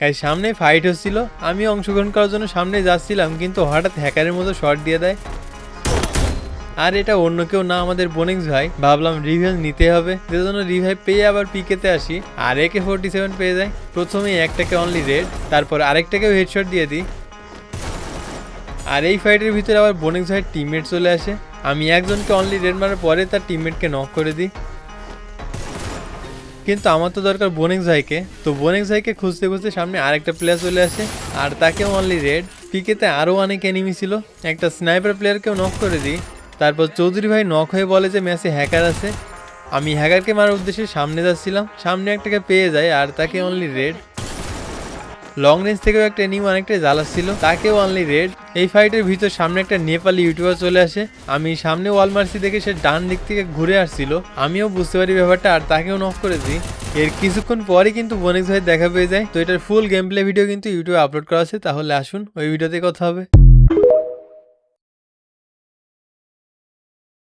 Guys সামনে fight হচ্ছিল, আমি অংশগ্রহণ করার জন্য সামনে যাচ্ছিলাম, কিন্তু হঠাৎ হ্যাকারের মতো শট দিয়ে দেয়। আর এটা অন্য কেউ না, আমাদের বোনেক্স ভাই। ভাবলাম রিভেঞ্জ নিতে হবে, যে জন্য রিভাইভ পেয়ে আবার পিকেতে আসি আর AK-47 পেয়ে যায়। প্রথমে একটাকে অনলি রেড, তারপর আরেকটাকেও হেডশট দিয়ে দিই। আর এই ফাইটের ভিতরে আবার বোনেক্স ভাইয়ের টিমমেট চলে আসে। আমি একজনকে অনলি রেড মারার পরে তার টিমমেটকে নক করে দিই, কিন্তু আমার তো দরকার বোনেক্স ভাইকে। তো বোনেক্স ভাইকে খুঁজতে খুঁজতে সামনে আরেকটা প্লেয়ার চলে আসে আর তাকেও অনলি রেড। পিকেতে আরও অনেক এনিমি ছিল, একটা স্নাইপার প্লেয়ারকেও নক করে দিই। তারপর চৌধুরী ভাই নক হয়ে বলে যে ম্যাচে হ্যাকার আছে। আমি হ্যাকারকে মারার উদ্দেশ্যে সামনে যাচ্ছিলাম, সামনে একটাকে পেয়ে যায় আর তাকে অনলি রেড। লং রেঞ্জ থেকেও একটা এনিমি অনেকটাই জ্বালাচ্ছিল, তাকেও অনলি রেড। এই ফাইটের ভিতর সামনে একটা নেপালি ইউটিউবার চলে আসে। আমি সামনে ওয়াল মারছি দেখে সে ডান দিক থেকে ঘুরে আসছিল, আমিও বুঝতে পারি ব্যাপারটা আর তাকেও নক করে দিই। এর কিছুক্ষণ পরে কিন্তু বোনেক্স ভাই দেখা পেয়ে যায়। তো এটার ফুল গেম প্লে ভিডিও কিন্তু ইউটিউবে আপলোড করা আছে, তাহলে আসুন ওই ভিডিওতে কথা হবে।